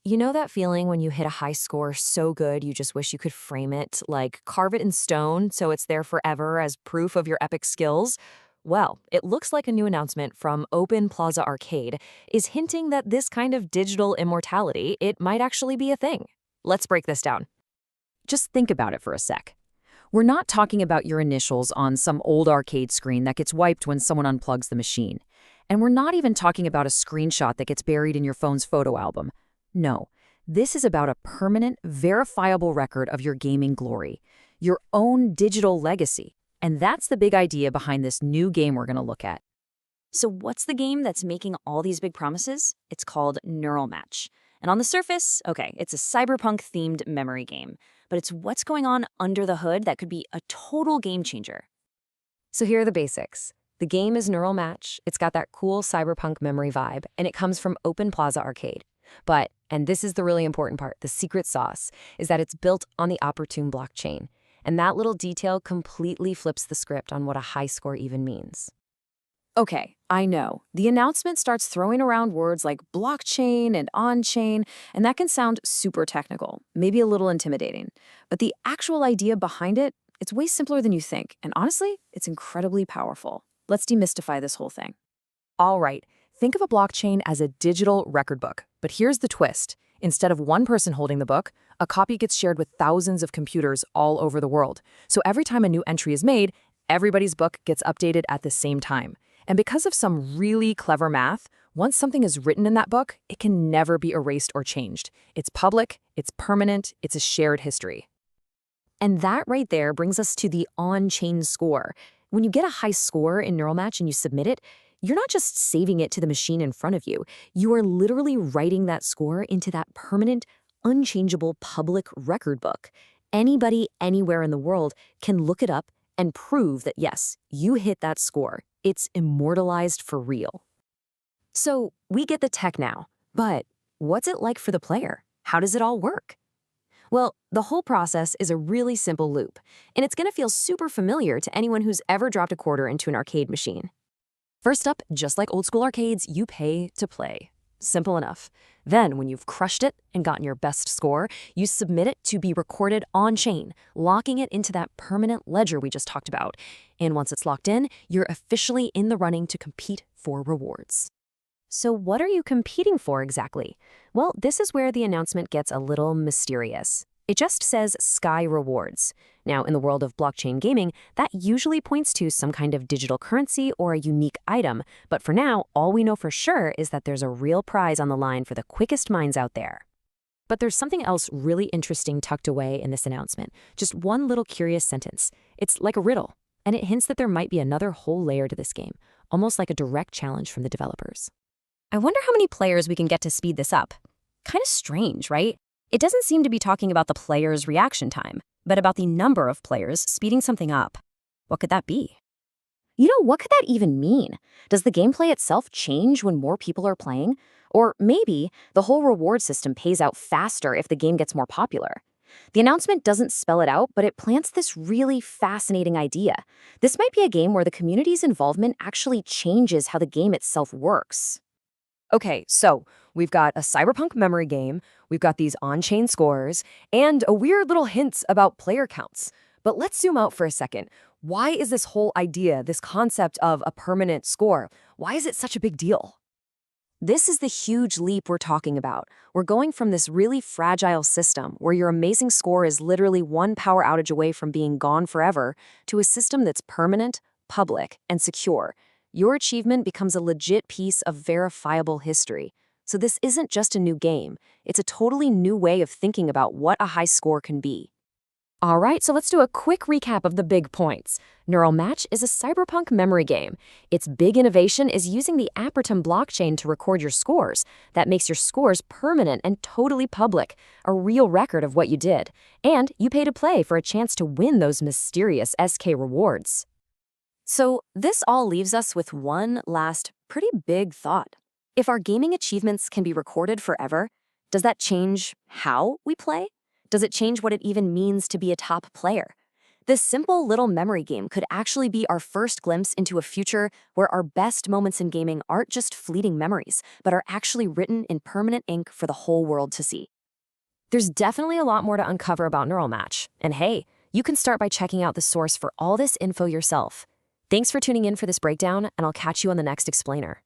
You know that feeling when you hit a high score so good you just wish you could frame it, like carve it in stone so it's there forever as proof of your epic skills? Well, it looks like a new announcement from OpenPlaza Arcade is hinting that this kind of digital immortality, it might actually be a thing. Let's break this down. Just think about it for a sec. We're not talking about your initials on some old arcade screen that gets wiped when someone unplugs the machine. And we're not even talking about a screenshot that gets buried in your phone's photo album. No, this is about a permanent, verifiable record of your gaming glory, your own digital legacy. And that's the big idea behind this new game we're going to look at. So what's the game that's making all these big promises? It's called Neural Match. And on the surface, okay, it's a cyberpunk-themed memory game. But it's what's going on under the hood that could be a total game changer. So here are the basics. The game is Neural Match, it's got that cool cyberpunk memory vibe, and it comes from OpenPlaza Arcade. But, and this is the really important part, the secret sauce, is that it's built on the Opportune blockchain. And that little detail completely flips the script on what a high score even means. Okay, I know. The announcement starts throwing around words like blockchain and on-chain, and that can sound super technical, maybe a little intimidating. But the actual idea behind it, it's way simpler than you think, and honestly, it's incredibly powerful. Let's demystify this whole thing. All right, think of a blockchain as a digital record book. But here's the twist. Instead of one person holding the book, a copy gets shared with thousands of computers all over the world. So every time a new entry is made, everybody's book gets updated at the same time. And because of some really clever math, once something is written in that book, it can never be erased or changed. It's public, it's permanent, it's a shared history. And that right there brings us to the on-chain score. When you get a high score in Neural Match and you submit it, you're not just saving it to the machine in front of you. You are literally writing that score into that permanent, unchangeable public record book. Anybody, anywhere in the world can look it up and prove that, yes, you hit that score. It's immortalized for real. So we get the tech now, but what's it like for the player? How does it all work? Well, the whole process is a really simple loop, and it's going to feel super familiar to anyone who's ever dropped a quarter into an arcade machine. First up, just like old school arcades, you pay to play. Simple enough. Then, when you've crushed it and gotten your best score, you submit it to be recorded on-chain, locking it into that permanent ledger we just talked about. And once it's locked in, you're officially in the running to compete for rewards. So what are you competing for exactly? Well, this is where the announcement gets a little mysterious. It just says Sky Rewards. Now, in the world of blockchain gaming, that usually points to some kind of digital currency or a unique item. But for now, all we know for sure is that there's a real prize on the line for the quickest minds out there. But there's something else really interesting tucked away in this announcement. Just one little curious sentence. It's like a riddle, and it hints that there might be another whole layer to this game, almost like a direct challenge from the developers. I wonder how many players we can get to speed this up. Kind of strange, right? It doesn't seem to be talking about the player's reaction time, but about the number of players speeding something up. What could that be? What could that even mean? Does the gameplay itself change when more people are playing? Or maybe the whole reward system pays out faster if the game gets more popular. The announcement doesn't spell it out, but it plants this really fascinating idea. This might be a game where the community's involvement actually changes how the game itself works. Okay, so we've got a cyberpunk memory game, we've got these on-chain scores, and a weird little hints about player counts. But let's zoom out for a second. Why is this whole idea, this concept of a permanent score, why is it such a big deal? This is the huge leap we're talking about. We're going from this really fragile system where your amazing score is literally one power outage away from being gone forever to a system that's permanent, public, and secure. Your achievement becomes a legit piece of verifiable history. So this isn't just a new game. It's a totally new way of thinking about what a high score can be. All right, so let's do a quick recap of the big points. Neural Match is a cyberpunk memory game. Its big innovation is using the Opportune blockchain to record your scores. That makes your scores permanent and totally public, a real record of what you did. And you pay to play for a chance to win those mysterious SK rewards. So this all leaves us with one last pretty big thought. If our gaming achievements can be recorded forever, does that change how we play? Does it change what it even means to be a top player? This simple little memory game could actually be our first glimpse into a future where our best moments in gaming aren't just fleeting memories, but are actually written in permanent ink for the whole world to see. There's definitely a lot more to uncover about neural match. And hey, you can start by checking out the source for all this info yourself. Thanks for tuning in for this breakdown, and I'll catch you on the next explainer.